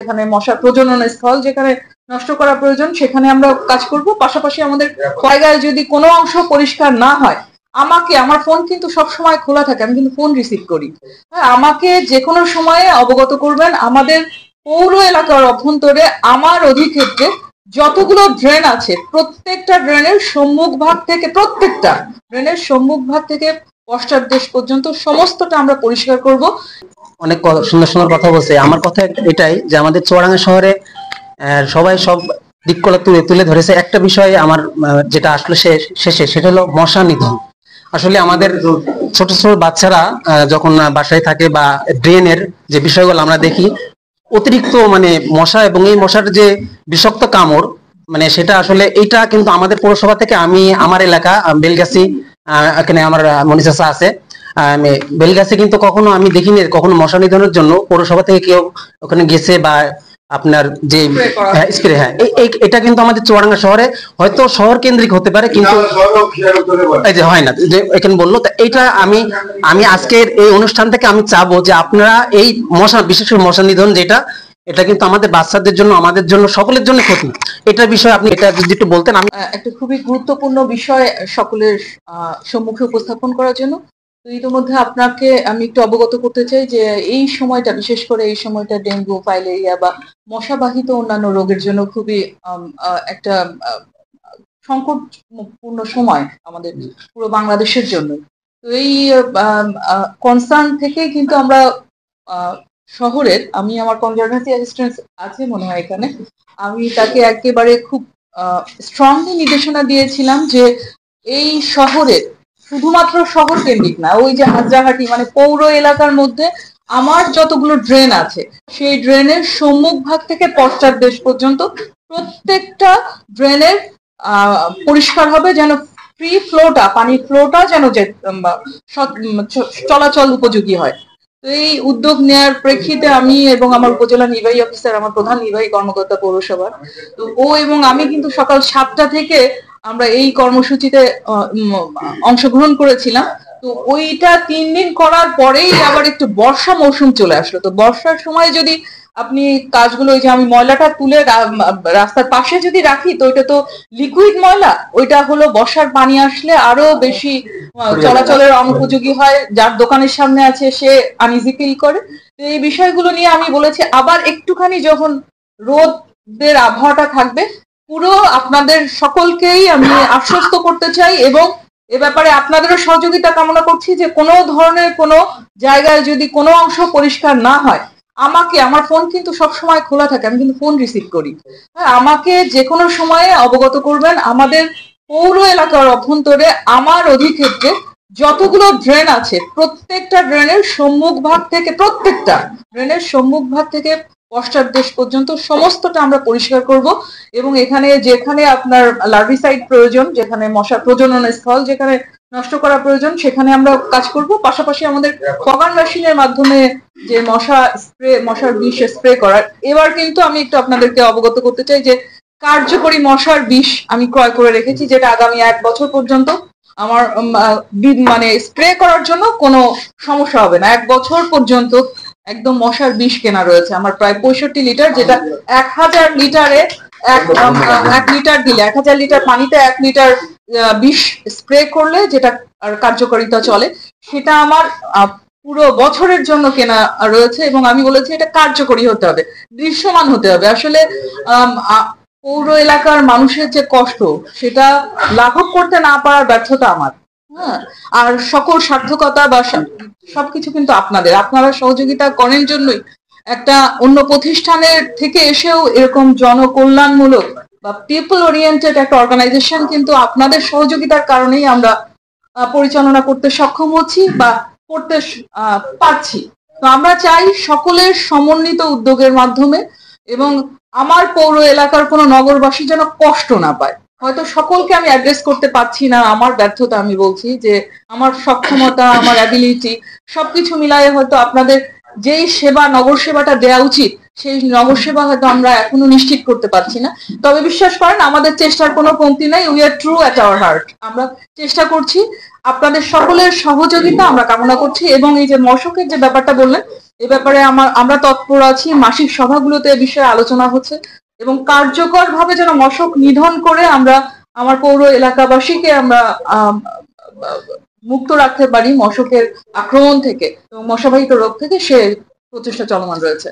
যেখানে মশার প্রজনন স্থল যেখানে নষ্ট করা প্রয়োজন সেখানে আমরা কাজ করব। পাশাপাশি আমাদের জায়গায় যদি কোনো অংশ পরিষ্কার না হয়, আমাকে, আমার ফোন কিন্তু সব সময় খোলা থাকে, আমি কিন্তু ফোন রিসিভ করি, হ্যাঁ, আমাকে যে কোনো সময়ে অবগত করবেন। আমাদের পৌর এলাকার অভ্যন্তরে আমার অধিক্ষেত্রে যতগুলো ড্রেন আছে প্রত্যেকটা ড্রেনের সম্মুখ ভাগ থেকে পশ্চাৎদেশ পর্যন্ত সমস্তটা আমরা পরিষ্কার করব। অনেক সুন্দর সুন্দর কথা বলছে। আমার কথা এটাই যে আমাদের চুয়াডাঙ্গা শহরে সবাই সব দিকগুলো তুলে ধরেছে। একটা বিষয় আমার যেটা আসলে শেষে, সেটা হলো মশা নিধন। আসলে আমাদের ছোট ছোট বাচ্চারা যখন বাসায় থাকে বা ড্রেনের যে বিষয়গুলো আমরা দেখি, অতিরিক্ত মানে মশা, এবং এই মশার যে বিষাক্ত কামড়, মানে সেটা আসলে এইটা কিন্তু আমাদের পৌরসভা থেকে, আমি আমার এলাকা বেলগাছি, এখানে আমার মনিচাচা আছে, বেলগাছি কিন্তু কখনো আমি দেখিনি কখনো মশা নিধনের জন্য পৌরসভা থেকে কেউ ওখানে গেছে বা আপনার যে স্প্রে, হ্যাঁ, এটা কিন্তু আমাদের চুয়াডাঙ্গা শহরে হয়তো শহর কেন্দ্রিক হতে পারে, কিন্তু এই যে হয় না যে এখানে বললো। এইটা আমি আজকের এই অনুষ্ঠান থেকে আমি চাবো যে আপনারা এই মশা, বিশেষ করে মশা নিধন যেটা, এটা কিন্তু আমাদের বাচ্চাদের জন্য, আমাদের জন্য, সকলের জন্য ক্ষতি। এটার বিষয়ে আপনি এটা যদি একটু বলতেন। আমি একটা খুবই গুরুত্বপূর্ণ বিষয় সকলের সম্মুখে উপস্থাপন করার জন্য। তো ইতিমধ্যে আপনাকে আমি একটু অবগত করতে চাই যে এই সময়টা, বিশেষ করে এই সময়টা ডেঙ্গু, ফাইলেরিয়া বা মশাবাহিত অন্যান্য রোগের জন্য খুবই একটা সংকটপূর্ণ সময় আমাদের পুরো বাংলাদেশের জন্য। তো এই কনসার্ন থেকে কিন্তু আমরা শহরের, আমি আমার কনজারভেন্সি অ্যাসিস্ট্যান্ট আছে মনে হয় এখানে, আমি তাকে একেবারে খুব স্ট্রংলি নির্দেশনা দিয়েছিলাম যে এই শহরের, শুধুমাত্র শহর কেন্দ্রিক না, ওই যে হাজরাহাটি মানে পৌর এলাকার মধ্যে আমার যতগুলো ড্রেন আছে সেই ড্রেনের সম্মুখ ভাগ থেকে পশ্চাৎদেশ পর্যন্ত প্রত্যেকটা ড্রেনের পরিষ্কার হবে, যেন ফ্রি ফ্লোটা, পানির ফ্লোটা যেন চলাচল উপযোগী হয়। তো এই উদ্যোগ নেয়ার প্রেক্ষিতে আমি এবং আমার উপজেলা নির্বাহী অফিসার, আমার প্রধান নির্বাহী কর্মকর্তা পৌরসভার, তো ও এবং আমি কিন্তু সকাল 7টা থেকে আমরা এই কর্মসূচিতে অংশগ্রহণ করেছিলাম। তো ওইটা 3 দিন করার পরেই আবার একটু বর্ষা মৌসুম চলে আসলো। তো বর্ষার সময় যদি আপনি কাজগুলো, ওই যে আমি ময়লাটা তুলে রাস্তার পাশে যদি রাখি, তো ওইটা তো লিকুইড ময়লা, ওইটা হলো বর্ষার পানি আসলে আরো বেশি চলাচলের অনুপযোগী হয়, যার দোকানের সামনে আছে সে আনইজি ফিল করে। তো এই বিষয়গুলো নিয়ে আমি বলেছি আবার একটুখানি যখন রোদের আবহাওয়াটা থাকবে, পুরো আপনাদের সকলকেই আমি আশ্বস্ত করতে চাই এবং এ ব্যাপারে আপনাদেরও সহযোগিতা কামনা করছি যে কোনো ধরনের কোনো জায়গায় যদি কোনো অংশ পরিষ্কার না হয়, আমাকে, আমার ফোন কিন্তু সব সময় খোলা থাকে, আমি কিন্তু ফোন রিসিভ করি, হ্যাঁ, আমাকে যে কোনো সময়ে অবগত করবেন। আমাদের পৌর এলাকার অভ্যন্তরে আমার অধিক্ষেত্রে যতগুলো ড্রেন আছে প্রত্যেকটা ড্রেনের সম্মুখ ভাগ থেকে পশ্চাৎদেশ পর্যন্ত সমস্তটা আমরা পরিষ্কার করব। এবং এখানে যেখানে আপনার লার্ভিসাইড প্রয়োজন, যেখানে মশার প্রজনন স্থল যেখানে নষ্ট করা প্রয়োজন, সেখানে আমরা কাজ করব। পাশাপাশি আমাদের ফগান মেশিনের মাধ্যমে যে মশার বিষ স্প্রে করার, এবার কিন্তু আমি একটু আপনাদেরকে অবগত করতে চাই যে কার্যকরী মশার বিষ আমি ক্রয় করে রেখেছি, যেটা আগামী 1 বছর পর্যন্ত আমার মানে স্প্রে করার জন্য কোনো সমস্যা হবে না। 1 বছর পর্যন্ত একদম মশার বিষ কেনা রয়েছে আমার প্রায় 65 লিটার, যেটা 1000 লিটারে 1 লিটার দিলে, 1000 লিটার পানিতে 1 লিটার বিষ স্প্রে করলে যেটা কার্যকারিতা চলে, সেটা আমার পুরো বছরের জন্য কেনা রয়েছে। এবং আমি বলেছি এটা কার্যকরী হতে হবে, দৃশ্যমান হতে হবে। আসলে পৌর এলাকার মানুষের যে কষ্ট, সেটা লাঘব করতে না পারার ব্যর্থতা আমার, হ্যাঁ, আর সকল সার্থকতা বা সবকিছু কিন্তু আপনারা সহযোগিতা করেন জন্যই একটা অন্য প্রতিষ্ঠানের থেকে এসেও এরকম জনকল্যাণমূলক বা পিপল ওরিয়েন্টেড একটা অর্গানাইজেশন কিন্তু আপনাদের সহযোগিতার কারণেই আমরা পরিচালনা করতে সক্ষম হচ্ছি বা করতে পারছি। তো আমরা চাই সকলের সমন্বিত উদ্যোগের মাধ্যমে, এবং আমার পৌর এলাকার কোনো নগরবাসী যেন কষ্ট না পায়। হয়তো সকলকে আমি অ্যাড্রেস করতে পারছি না, আমার ব্যর্থতা, আমি বলছি যে আমার সক্ষমতা, আমার অ্যাবিলিটি সবকিছু মিলায়ে হয়তো আপনাদের যেই সেবা, নগর সেবাটা দেওয়া উচিত, সেই নগর সেবা হয়তো আমরা এখনো নিশ্চিত করতে পারছি না। তবে বিশ্বাস করেন, আমাদের চেষ্টার কোনো কমতি নাই। We are true at our heart. আমরা চেষ্টা করছি, আপনাদের সকলের সহযোগিতা আমরা কামনা করছি। এবং এই যে মশকের যে ব্যাপারটা বললেন, এ ব্যাপারে আমরা তৎপর আছি। মাসিক সভাগুলোতে এ বিষয়ে আলোচনা হচ্ছে এবং কার্যকরভাবে যেন মশক নিধন করে আমরা আমার পৌর এলাকাবাসীকে আমরা মুক্ত রাখতে পারি মশকের আক্রমণ থেকে এবং মশাবাহিত রোগ থেকে, সে প্রচেষ্টা চলমান রয়েছে।